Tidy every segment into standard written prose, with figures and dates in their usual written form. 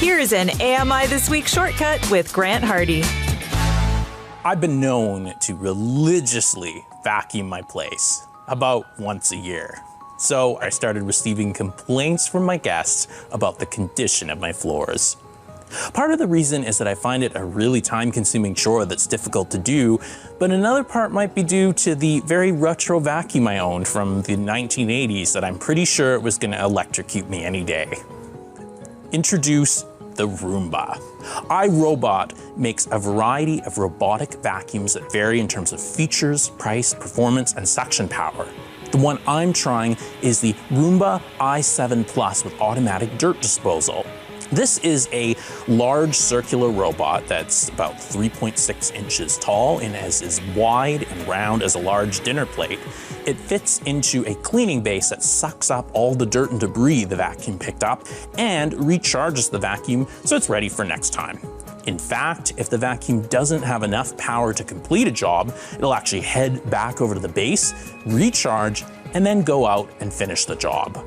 Here's an AMI This Week shortcut with Grant Hardy. I've been known to religiously vacuum my place about once a year. So I started receiving complaints from my guests about the condition of my floors. Part of the reason is that I find it a really time-consuming chore that's difficult to do, but another part might be due to the very retro vacuum I owned from the 1980s that I'm pretty sure it was going to electrocute me any day. Introduce the Roomba. iRobot makes a variety of robotic vacuums that vary in terms of features, price, performance, and suction power. The one I'm trying is the Roomba i7 Plus with automatic dirt disposal. This is a large circular robot that's about 3.6 inches tall and is as wide and round as a large dinner plate. It fits into a cleaning base that sucks up all the dirt and debris the vacuum picked up and recharges the vacuum so it's ready for next time. In fact, if the vacuum doesn't have enough power to complete a job, it'll actually head back over to the base, recharge, and then go out and finish the job.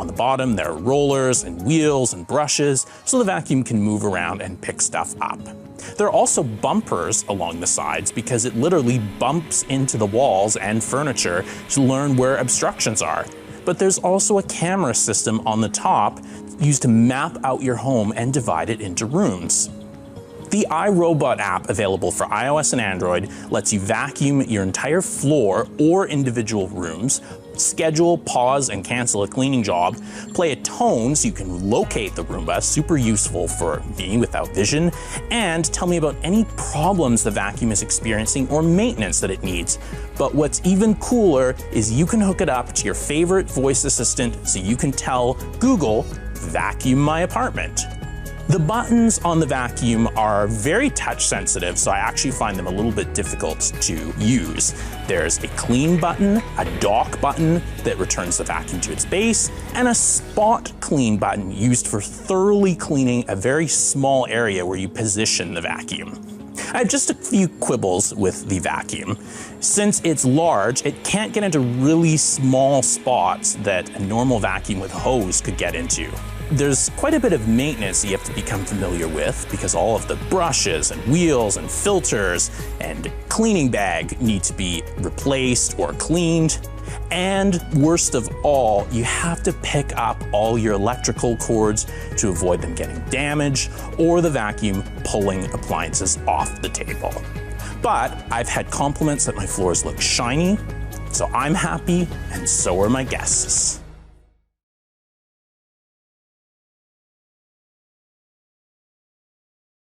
On the bottom, there are rollers and wheels and brushes, so the vacuum can move around and pick stuff up. There are also bumpers along the sides because it literally bumps into the walls and furniture to learn where obstructions are. But there's also a camera system on the top used to map out your home and divide it into rooms. The iRobot app, available for iOS and Android, lets you vacuum your entire floor or individual rooms, schedule, pause, and cancel a cleaning job, play a tone so you can locate the Roomba, super useful for me without vision, and tell me about any problems the vacuum is experiencing or maintenance that it needs. But what's even cooler is you can hook it up to your favorite voice assistant so you can tell Google, vacuum my apartment. The buttons on the vacuum are very touch sensitive, so I actually find them a little bit difficult to use. There's a clean button, a dock button that returns the vacuum to its base, and a spot clean button used for thoroughly cleaning a very small area where you position the vacuum. I have just a few quibbles with the vacuum. Since it's large, it can't get into really small spots that a normal vacuum with hose could get into. There's quite a bit of maintenance you have to become familiar with because all of the brushes and wheels and filters and cleaning bag need to be replaced or cleaned. And worst of all, you have to pick up all your electrical cords to avoid them getting damaged or the vacuum pulling appliances off the table. But I've had compliments that my floors look shiny, so I'm happy and so are my guests.